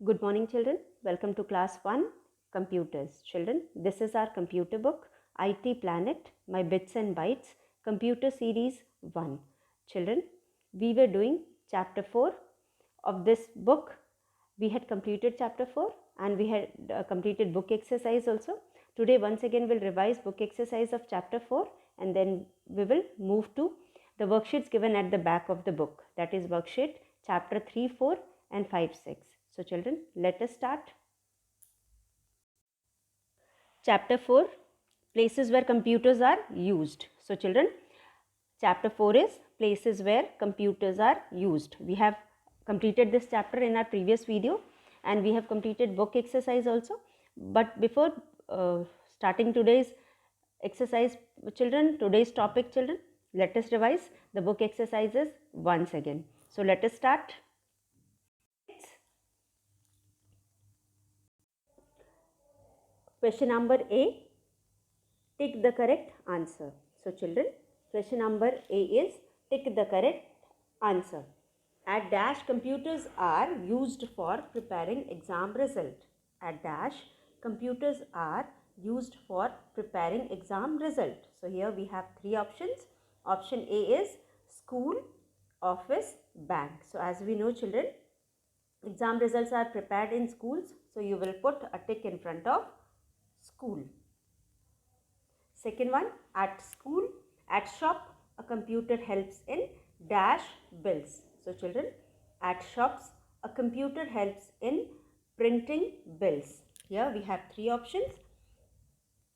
Good morning, children. Welcome to class 1 computers. Children, this is our computer book IT Planet, My Bits and Bytes, computer series 1. Children, we were doing chapter 4 of this book. We had completed chapter 4 and we had completed book exercise also. Today once again we'll revise book exercise of chapter 4 and then we will move to the worksheets given at the back of the book. That is worksheet chapter 3, 4 and 5, 6. So children, let us start. Chapter 4, places where computers are used. So children, chapter 4 is places where computers are used. We have completed this chapter in our previous video and we have completed book exercise also. But before starting today's exercise, children, today's topic, children, let us revise the book exercises once again. So let us start. Question number A, tick the correct answer. So children, question number A is tick the correct answer. At dash, computers are used for preparing exam result. At dash, computers are used for preparing exam result. So here we have three options. Option A is school, office, bank. So as we know, children, exam results are prepared in schools. So you will put a tick in front of school. Second one, at school, at shop, a computer helps in dash bills. So children, at shops, a computer helps in printing bills. Here we have three options: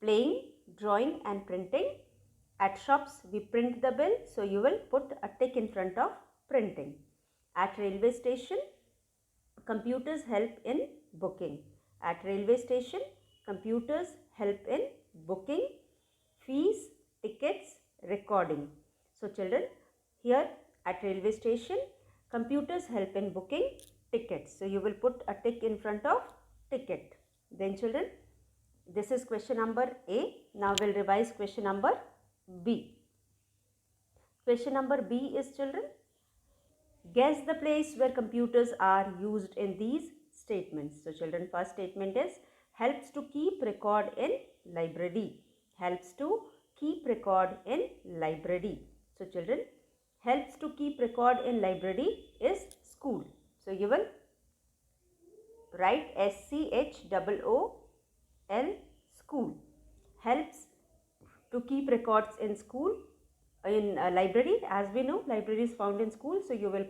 playing, drawing and printing. At shops, we print the bill, so you will put a tick in front of printing. At railway station, computers help in booking. At railway station, computers help in booking, fees, tickets, recording. So children, here at railway station, computers help in booking tickets. So you will put a tick in front of ticket. Then children, this is question number A. Now we'll revise question number B. Question number B is, children, guess the place where computers are used in these statements. So children, first statement is helps to keep record in library. Helps to keep record in library. So children, helps to keep record in library is school. So you will write SCHOOL, school. Helps to keep records in school, in library. As we know, library is found in school. So you will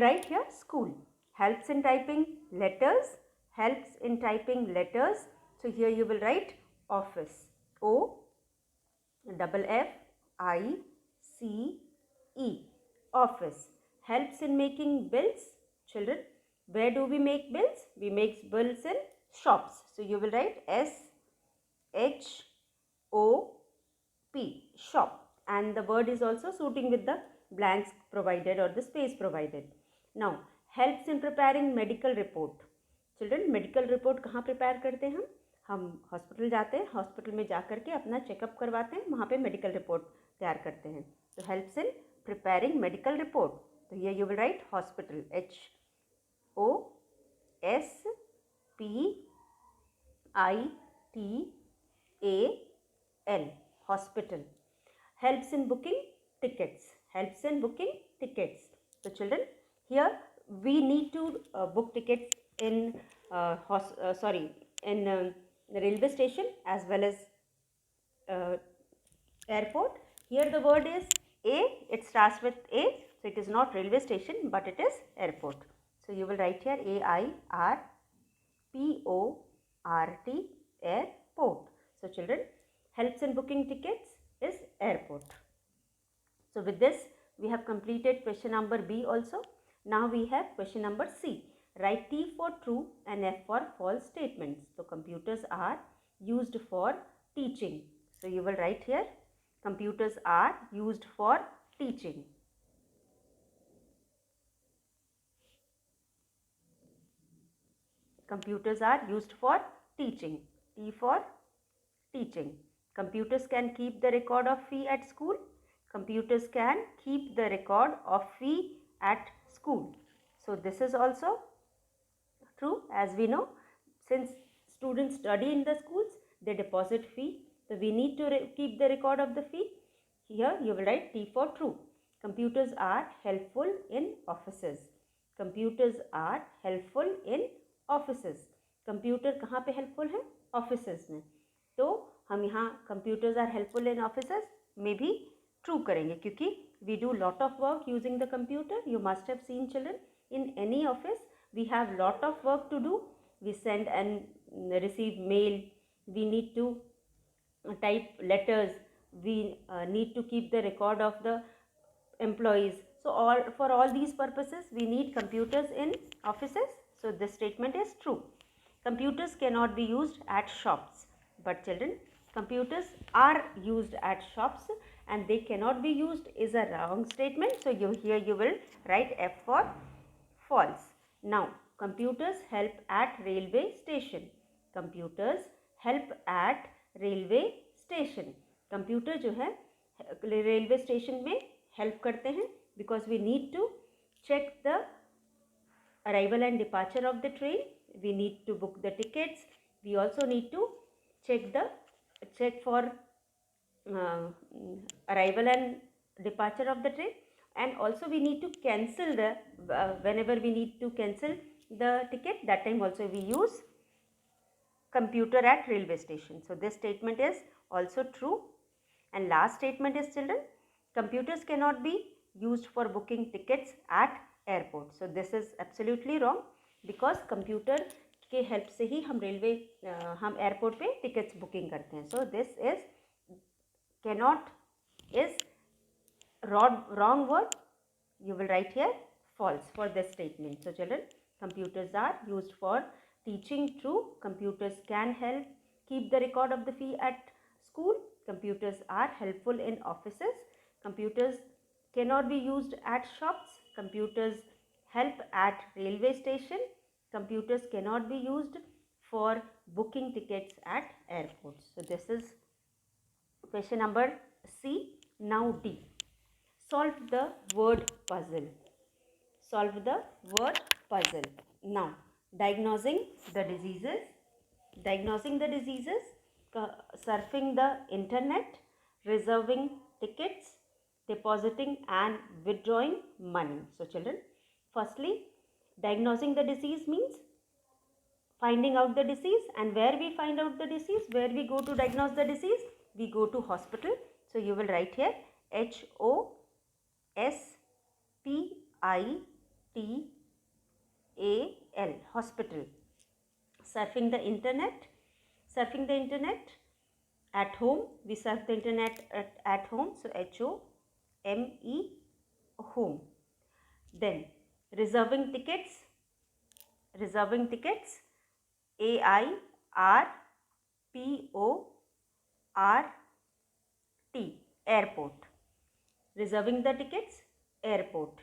write here school. Helps in typing letters. Helps in typing letters. So here you will write office. OFFICE. Office. Helps in making bills. Children, where do we make bills? We make bills in shops. So you will write SHOP, shop. And the word is also suiting with the blanks provided or the space provided. Now, helps in preparing medical report. Children, medical report कहाँ prepare करते हैं हम hospital जाते हैं, hospital में जा करके अपना चेकअप करवाते हैं, वहाँ पे मेडिकल रिपोर्ट तैयार करते हैं. तो helps in preparing medical report. तो here you will write hospital, HOSPITAL, hospital. Helps in booking tickets. Helps in booking tickets. So children, here we need to book tickets in the railway station as well as airport. Here the word is A. It starts with A, so it is not railway station but it is airport. So you will write here AIRPORT, airport. So children, helps in booking tickets is airport. So with this we have completed question number B also. Now we have question number C. Write T for true and F for false statements. So computers are used for teaching. So you will write here computers are used for teaching. Computers are used for teaching. T for teaching. Computers can keep the record of fee at school. Computers can keep the record of fee at school. So this is also True, as we know, since students study in the schools, they deposit fee. So we need to keep the record of the fee. Here you will write T for true. Computers are helpful in offices. Computers are helpful in offices. Computer कहाँ पे helpful है? Offices में. तो हम यहाँ computers are helpful in offices में भी true करेंगे, क्योंकि we do lot of work using the computer. You must have seen, children, in any office we have lot of work to do. We send and receive mail, we need to type letters, we need to keep the record of the employees. So for all these purposes we need computers in offices. So this statement is true. Computers cannot be used at shops. But children, computers are used at shops, and they cannot be used is a wrong statement. So here you will write F for false. Now computers help at railway station. Computers help at railway station. Computer जो है railway station में help करते हैं, because we need to check the arrival and departure of the train. We need to book the tickets. We also need to check for arrival and departure of the train, and also we need to cancel the whenever we need to cancel the ticket, that time also we use computer at railway station. So this statement is also true. And last statement is, children, computers cannot be used for booking tickets at airport. So this is absolutely wrong, because computer के help से ही हम हम airport पे tickets booking करते हैं. So this is cannot is wrong word. You will write here false for this statement. So children, computers are used for teaching. True. Computers can help keep the record of the fee at school. Computers are helpful in offices. Computers cannot be used at shops. Computers help at railway station. Computers cannot be used for booking tickets at airports. So this is question number C. Now D. Solve the word puzzle. Solve the word puzzle. Now, diagnosing the diseases. Diagnosing the diseases, surfing the internet, reserving tickets, depositing and withdrawing money. So children, firstly, diagnosing the disease means finding out the disease. And where we find out the disease, where we go to diagnose the disease, we go to hospital. So you will write here HOSPITAL, hospital. Surfing the internet. Surfing the internet at home. We surf the internet at home. So HOME, home. Then reserving tickets. Reserving tickets. AIRPORT, airport. Reserving the tickets, airport.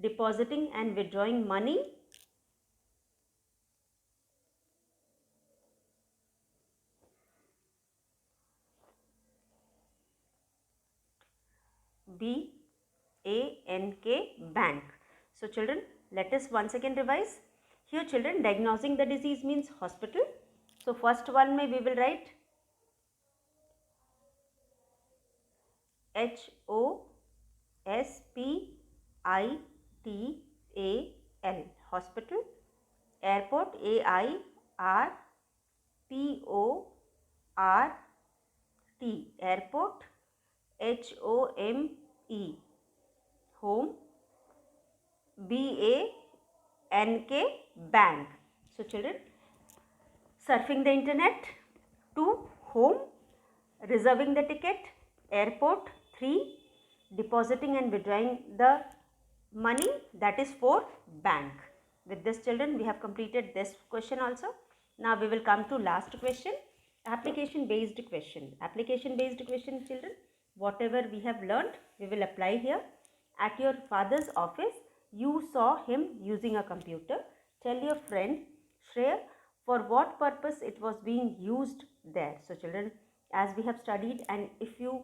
Depositing and withdrawing money. BANK, bank. So children, let us once again revise. Here children, diagnosing the disease means hospital. So first one में we will write HOSPITAL, hospital. Airport, AIRPORT, airport. HOME, home. BANK, bank. So children, surfing the internet, 2, home. Reserving the ticket, airport, 3. Depositing and withdrawing the money, that is 4, bank. With this children, we have completed this question also. Now we will come to last question, application based question. Application based question, children, whatever we have learnt, we will apply here. At your father's office, you saw him using a computer. Tell your friend Shreya for what purpose it was being used there. So children, as we have studied, and if in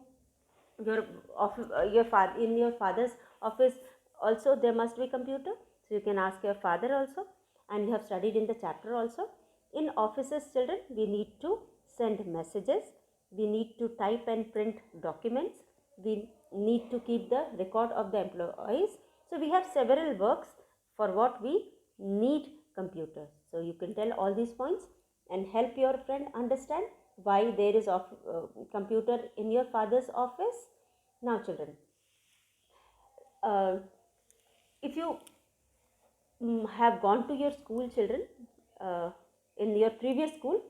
your father's office also there must be computer, so you can ask your father also. and you have studied in the chapter also. In offices, children, we need to send messages, we need to type and print documents, we need to keep the record of the employees. So we have several works for what we need computer. So you can tell all these points and help your friend understand why there is computer in your father's office. Now children, if you have gone to your school, children, in your previous school,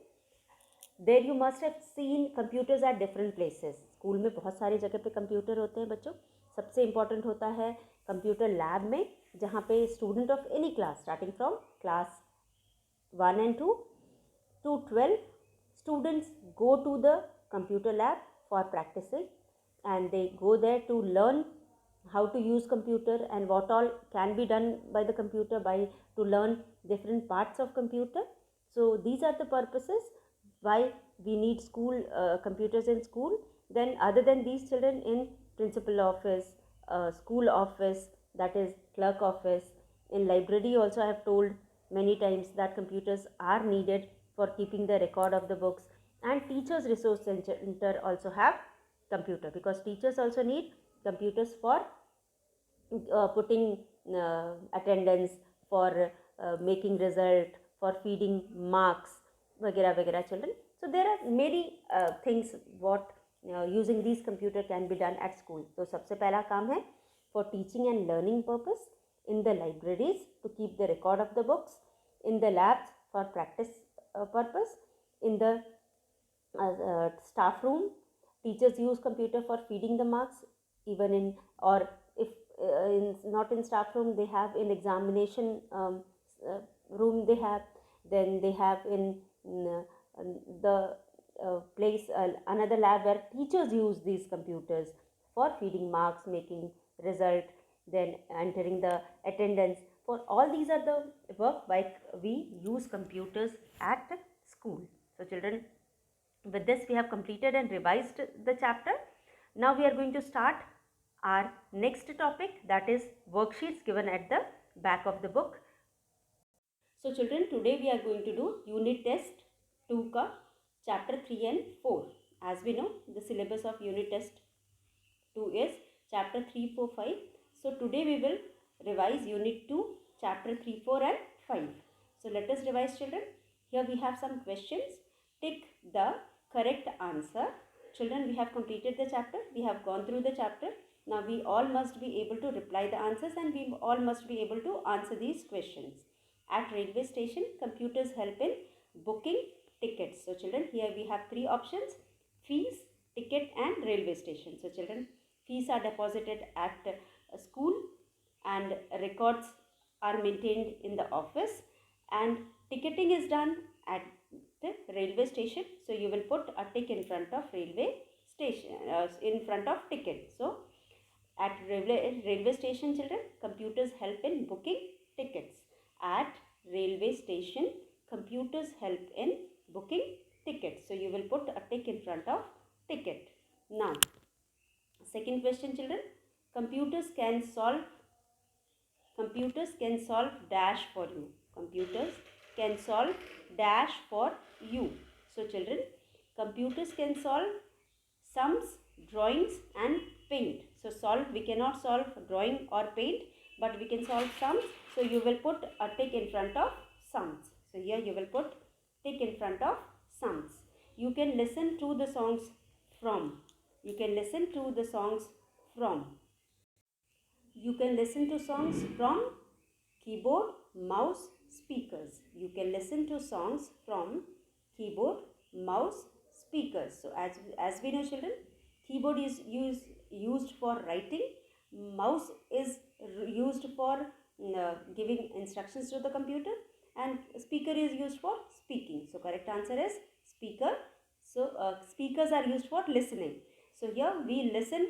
there you must have seen computers at different places. School में बहुत सारी जगह पे computer होते हैं बच्चों. सबसे important होता है कंप्यूटर लैब में, जहाँ पे student of any class starting from class 1 and 2 to 12 students go to the computer lab for practicing, and they go there to learn how to use computer and what all can be done by the computer, by to learn different parts of computer. So these are the purposes why we need school computers in school. Then other than these, children, in principal office, school office, that is clerk office, in library also I have told many times that computers are needed for keeping the record of the books, and teachers resource center also have computer, because teachers also need computers for putting attendance, for making result, for feeding marks, वगैरह वगैरह children. So there are many things what using these computer can be done at school. तो सबसे पहला काम है for teaching and learning purpose, in the libraries to keep the record of the books, in the labs for practice purpose, in the staff room teachers use computer for feeding the marks, even in, or if not in staff room, they have in examination room they have, then they have in the place another lab where teachers use these computers for feeding marks, making result, then entering the attendance. For all these are the work by we use computers at school. So children, with this we have completed and revised the chapter. Now we are going to start our next topic, that is worksheets given at the back of the book. So children, today we are going to do unit test 2 ka chapter 3 and 4. As we know, the syllabus of unit test 2 is chapter 3, 4, 5. So today we will revise unit 2, chapter 3, 4 and 5. So let us revise, children. Here we have some questions. Tick the correct answer. Children, we have completed the chapter. We have gone through the chapter. Now we all must be able to reply the answers, and we all must be able to answer these questions. At railway station, computers help in booking tickets. So children, here we have three options: fees, ticket and railway station. So children, fees are deposited at a school and records are maintained in the office, and ticketing is done at the railway station. So you will put a tick in front of railway station, in front of ticket. So at railway station, children, computers help in booking tickets. At railway station, computers help in booking tickets. So you will put a tick in front of ticket. Now, second question, children. Computers can solve dash for you. Computers can solve dash for you. So children, computers can solve sums, drawings and paint. So solve, we cannot solve drawing or paint, but we can solve sums. So you will put a tick in front of sums. So here you will put tick in front of sums. You can listen to the songs from. You can listen to the songs from. You can listen to songs from keyboard, mouse, speakers. You can listen to songs from keyboard, mouse, speakers. So as we know, children, keyboard is used for writing, mouse is used for giving instructions to the computer, and speaker is used for speaking. So correct answer is speaker. So speakers are used for listening. So here we listen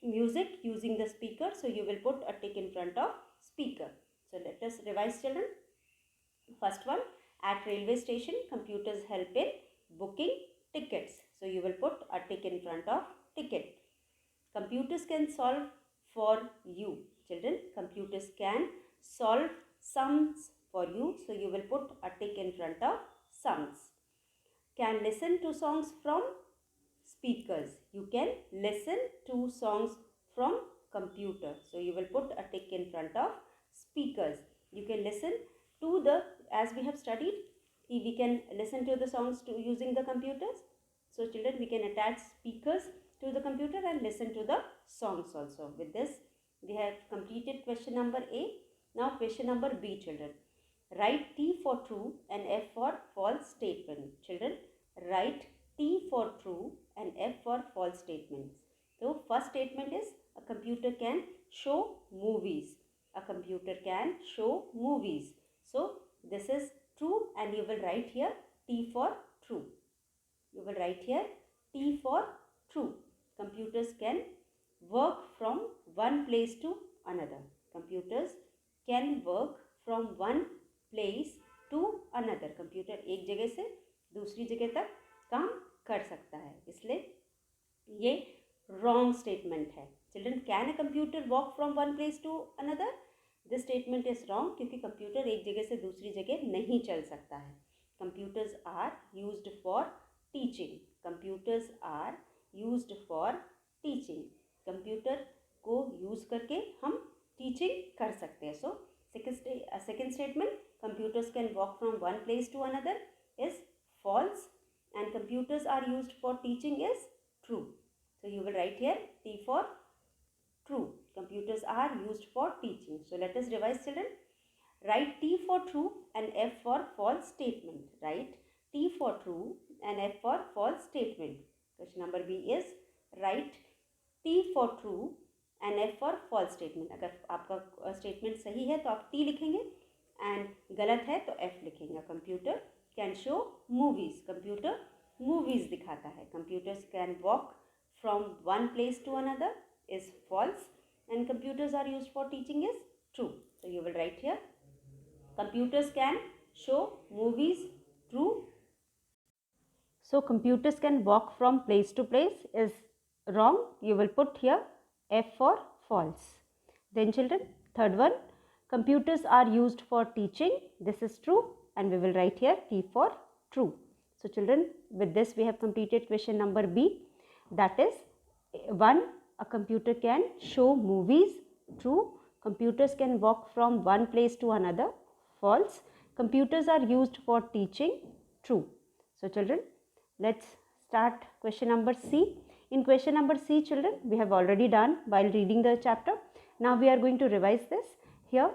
music using the speaker. So you will put a tick in front of speaker. So let us revise, children. First one, at railway station, computers help in booking tickets. So you will put a tick in front of ticket. Computers can solve for you. Children, computers can solve sums, for you. So you will put a tick in front of songs. Can listen to songs from speakers. You can listen to songs from computer. So you will put a tick in front of speakers. You can listen to the, as we have studied, we can listen to the songs using the computers. So children, we can attach speakers to the computer and listen to the songs also. With this, we have completed question number A. Now question number B, children. Write T for true and F for false statement. Children, write T for true and F for false statements. So first statement is a computer can show movies. A computer can show movies. So this is true and you will write here T for true. You will write here T for true. Computers can work from one place to another. Computers can work from one place to another. Computer एक जगह से दूसरी जगह तक काम कर सकता है, इसलिए ये wrong statement है. Children, can a computer walk from one place to another? This statement is wrong क्योंकि कंप्यूटर एक जगह से दूसरी जगह नहीं चल सकता है. Computers are used for teaching. Computers are used for teaching. Computer को यूज करके हम टीचिंग कर सकते हैं. सो second statement, computers can walk from one place to another, is false, and computers are used for teaching is true. So you will write here T for true. Computers are used for teaching. So let us revise, children. Write T for true and F for false statement. Write T for true and F for false statement. Question number B is write T for true and F for false statement. अगर आपका statement सही है तो आप T लिखेंगे and गलत है तो F लिखेंगे. Computer can show movies. Computer movies दिखाता है. Computers can walk from one place to another is false and computers are used for teaching is true. So you will write here computers can show movies, true. So computers can walk from place to place is wrong. You will put here F for false. Then children, third one, computers are used for teaching. This is true and we will write here T for true. So children, with this we have completed question number B. That is 1. A computer can show movies. True. Computers can walk from one place to another. False. Computers are used for teaching. True. So children, let's start question number C. In question number C, children, we have already done while reading the chapter. Now we are going to revise this. Here,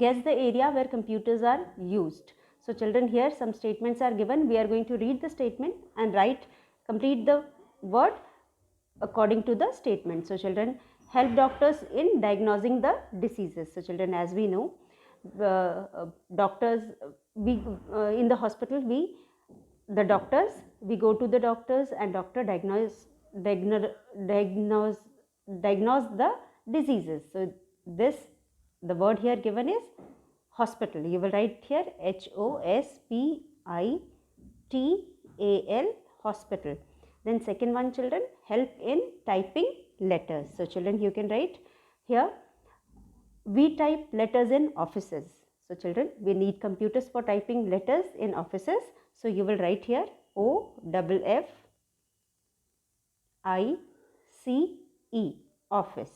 guess the area where computers are used. So children, here some statements are given. We are going to read the statement and complete the word according to the statement. So children, help doctors in diagnosing the diseases. So children, as we know, doctors, we in the hospital, we go to the doctors and doctor diagnose the diseases. So this, the word here given is hospital. You will write here HOSPITAL, hospital. Then second one, children, help in typing letters. So children, you can write here, we type letters in offices. So children, we need computers for typing letters in offices. So you will write here OFFICE, office.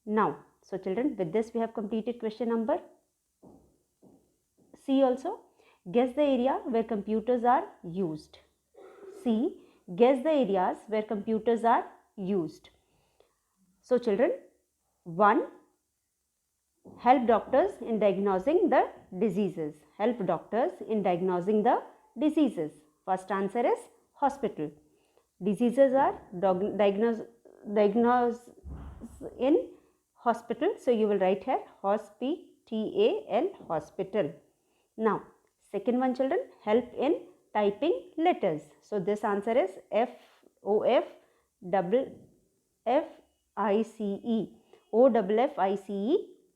Now, so children, with this we have completed question number C also. Guess the area where computers are used. C. Guess the areas where computers are used. So children, 1. Help doctors in diagnosing the diseases. Help doctors in diagnosing the diseases. First answer is hospital. Diseases are diagnosed in hospital. So you will write here HOSPITAL, hospital. Now, second one, children, help in typing letters. So this answer is OFFICE,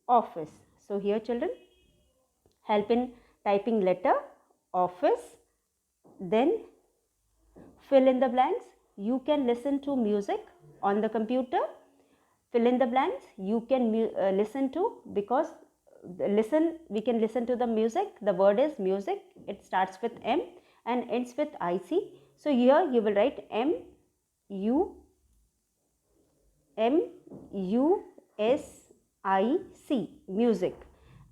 office. So here children, help in typing letter, office. Then fill in the blanks. You can listen to music on the computer. Fill in the blanks. You can listen to, because listen, we can listen to the music. The word is music. It starts with M and ends with IC. So here you will write M-U-S-I-C, music.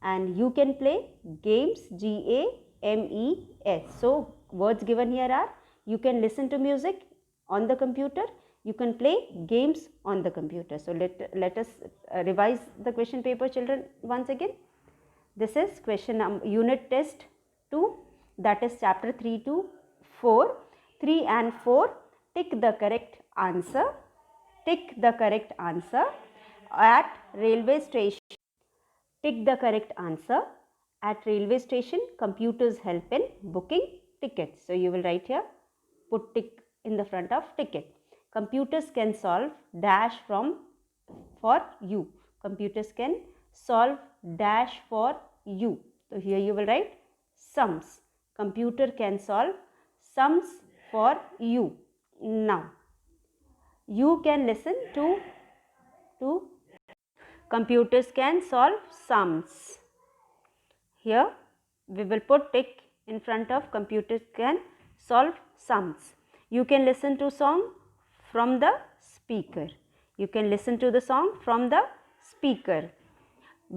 And you can play games, G-A-M-E-S. So words given here are, you can listen to music on the computer, you can play games on the computer. So let us revise the question paper, children, once again. This is question unit test 2, that is chapter 3 to 4. 3 and 4, tick the correct answer. Tick the correct answer at railway station. Tick the correct answer. At railway station, computers help in booking tickets. So you will write here, put tick in the front of ticket. Computers can solve dash for you. Computers can solve dash for you. So here you will write sums. Computer can solve sums for you. Now you can listen to computers can solve sums. Here we will put tick in front of computers can solve sums. You can listen to song from the speaker. You can listen to the song from the speaker.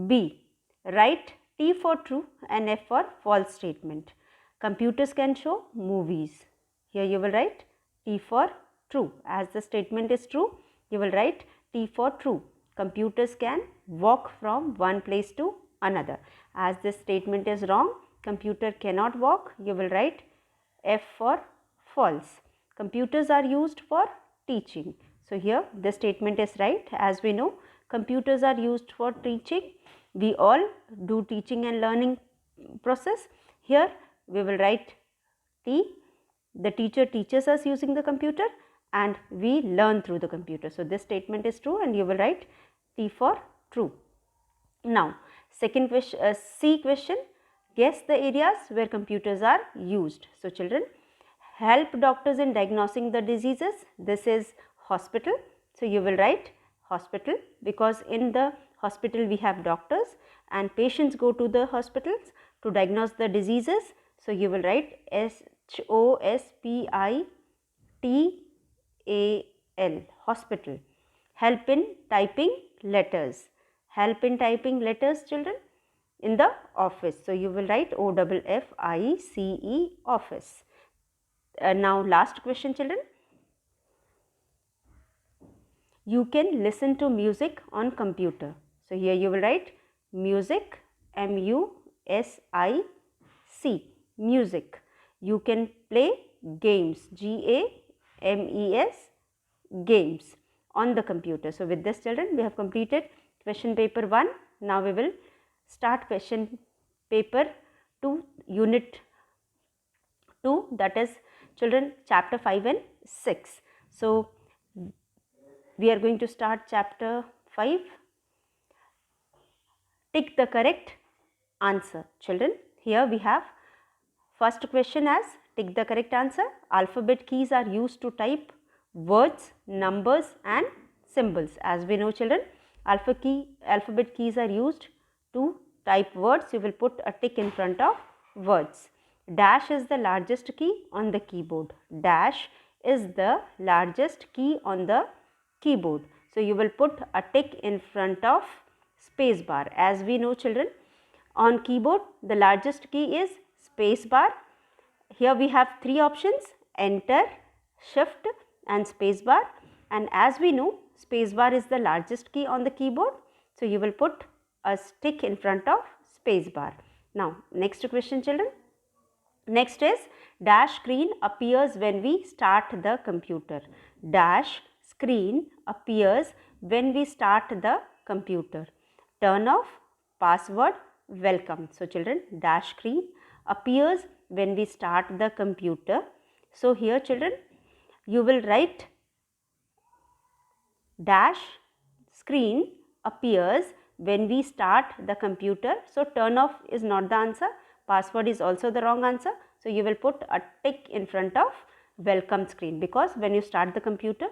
B. Write T for true and F for false statement. Computers can show movies. Here you will write T for true. As the statement is true, you will write T for true. Computers can walk from one place to another. As this statement is wrong, computer cannot walk, you will write F for false. Computers are used for teaching. So here this statement is right. As we know, computers are used for teaching. We all do teaching and learning process. Here we will write T. The teacher teaches us using the computer and we learn through the computer. So this statement is true and you will write T for true. Now second question, C question, guess the areas where computers are used. So children, help doctors in diagnosing the diseases. This is hospital. So you will write hospital because in the hospital we have doctors and patients go to the hospitals to diagnose the diseases. So you will write HOSPITAL, hospital. Help in typing letters. Help in typing letters, children, in the office. So you will write OFFICE, office. Now last question, children. You can listen to music on computer. So here you will write music, M-U-S-I-C, music. You can play games, G-A-M-E-S, games on the computer. So with this, children, we have completed question paper 1. Now we will start question paper 2, unit 2, that is, children, chapter 5 and 6. So we are going to start chapter 5. Tick the correct answer, children. Here we have first question as tick the correct answer. Alphabet keys are used to type words, numbers and symbols. As we know, children, alphabet keys are used to type words. You will put a tick in front of words. Dash is the largest key on the keyboard. Dash is the largest key on the keyboard. So you will put a tick in front of space bar. As we know, children, on keyboard the largest key is space bar. Here we have 3 options: enter, shift and space bar. And as we know, space bar is the largest key on the keyboard. So you will put a tick in front of space bar. Now next question, children. Next is dash screen appears when we start the computer. Dash screen appears when we start the computer. Turn off, password, welcome. So children, dash screen appears when we start the computer. So here, children, you will write dash screen appears when we start the computer. So turn off is not the answer. Password is also the wrong answer. So you will put a tick in front of welcome screen, because when you start the computer,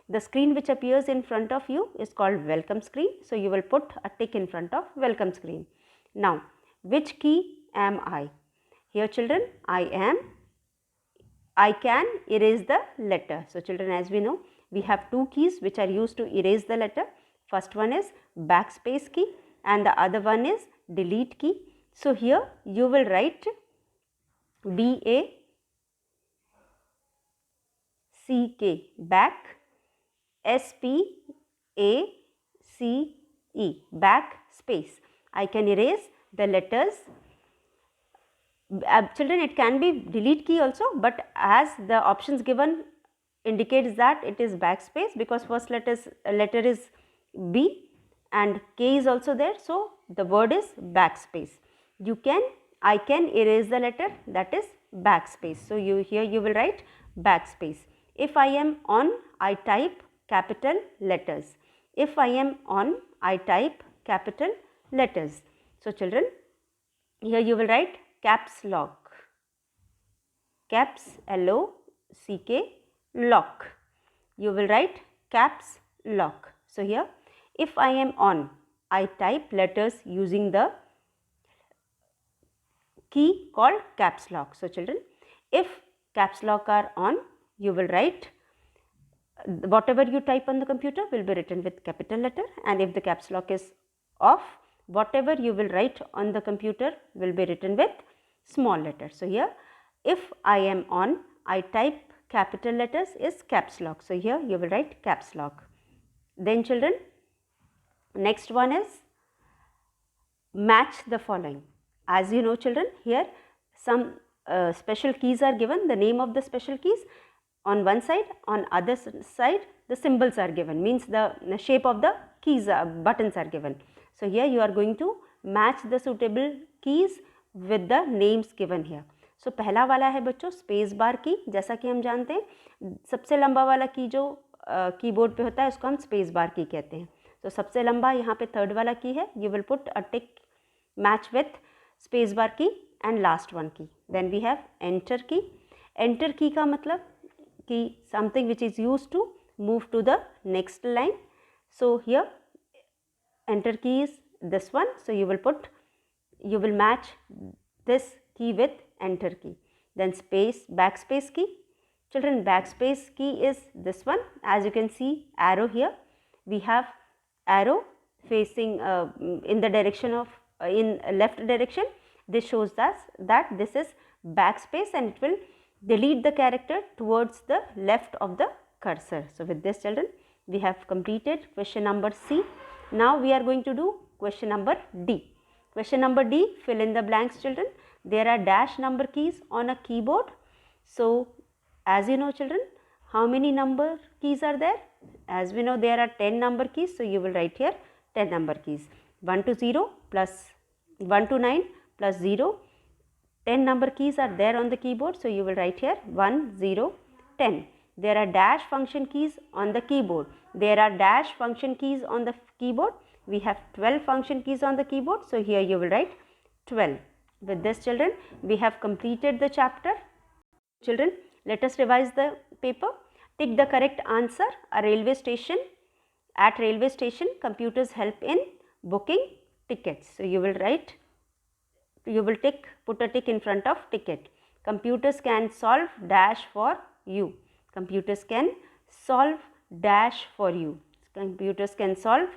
the screen which appears in front of you is called welcome screen. So you will put a tick in front of welcome screen. Now, which key am I? Here children, I can erase the letter. So children, as we know, we have two keys which are used to erase the letter. First one is backspace key and the other one is delete key. So here you will write B-A-C-K, back, S-P-A-C-E, back space. I can erase the letters. Children, it can be delete key also, but as the options given indicates that it is backspace because first letter is B and K is also there. So, the word is backspace. I can erase the letter, that is backspace. So, here you will write backspace. If I am on, I type capital letters. If I am on, I type capital letters. So, children, here you will write caps lock, caps L-O-C-K, lock. You will write caps lock. So, here if I am on, I type letters using the key called caps lock. So, children, if caps lock are on, you will write whatever you type on the computer will be written with capital letter, and if the caps lock is off, whatever you will write on the computer will be written with small letter. So, here if I am on, I type capital letters is caps lock. So, here you will write caps lock. Then children, next one is match the following. As you know children, here some special keys are given, the name of the special keys on one side, on other side the symbols are given, means the shape of the keys buttons are given. So, here you are going to match the suitable keys with the names given here. So, पहला वाला है बच्चों space bar की, जैसा कि हम जानते हैं सबसे लंबा वाला की जो कीबोर्ड पे होता है उसको हम स्पेस बार की कहते हैं. तो सबसे लंबा यहाँ पे थर्ड वाला की है, you will put a tick match with space bar key and last one key. Then we have enter key. Enter key का मतलब कि something which is used to move to the next line. So, here enter key is this one. So, you will match this key with enter key. Then backspace key. Children, backspace key is this one. As you can see arrow here, we have arrow facing in the direction of in left direction. This shows us that this is backspace and it will delete the character towards the left of the cursor. So, with this children, we have completed question number C. Now, we are going to do question number D. Question number D, fill in the blanks children. There are dash number keys on a keyboard. So, as you know children, how many number keys are there? As we know, there are 10 number keys. So, you will write here 10 number keys. 1 to 0 plus 1 to 9 plus 0. 10 number keys are there on the keyboard. So, you will write here 1, 0, 10. There are dash function keys on the keyboard. There are dash function keys on the keyboard. We have 12 function keys on the keyboard. So, here you will write 12. With this children, we have completed the chapter. Children, let us revise the paper. Tick the correct answer. A railway station. At railway station, computers help in booking tickets. So, you will write, you will put a tick in front of ticket. Computers can solve dash for you. Computers can solve dash for you. Computers can solve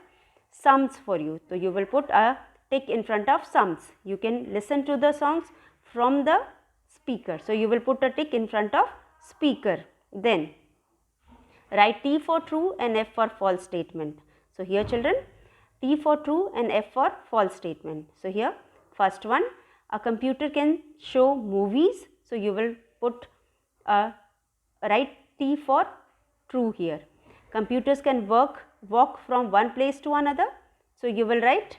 sums for you. So, you will put a tick in front of sums. You can listen to the songs from the speaker. So, you will put a tick in front of speaker. Then, write T for true and F for false statement. So, here children, T for true and F for false statement. So, here first one, a computer can show movies. So, you will put write T for true here. Computers can walk from one place to another. So, you will write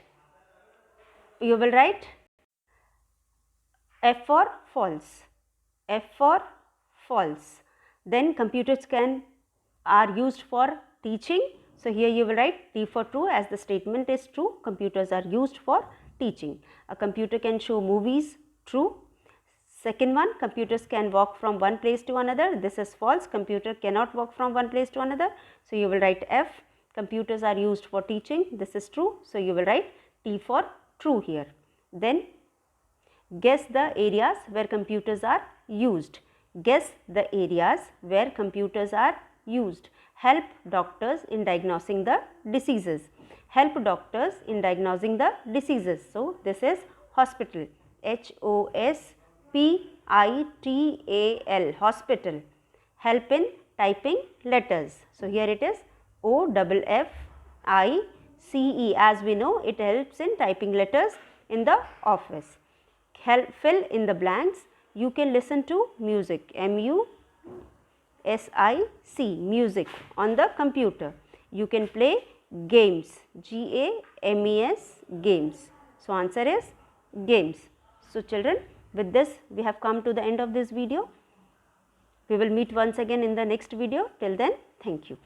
F for false, F for false. Then computers are used for teaching. So, here you will write T for true, as the statement is true. Computers are used for teaching. A computer can show movies, true. Second one, computers can walk from one place to another. This is false. Computer cannot walk from one place to another. So, you will write F. Computers are used for teaching. This is true. So, you will write T for true here. Then guess the areas where computers are used. Guess the areas where computers are used. Help doctors in diagnosing the diseases. Help doctors in diagnosing the diseases. So, this is hospital. Hospital. Hospital. Help in typing letters. So, here it is OFFICE. As we know, it helps in typing letters in the office. Fill in the blanks. You can listen to music, music, music on the computer. You can play games, games, games. So, answer is games. So, children, with this we have come to the end of this video. We will meet once again in the next video. Till then, thank you.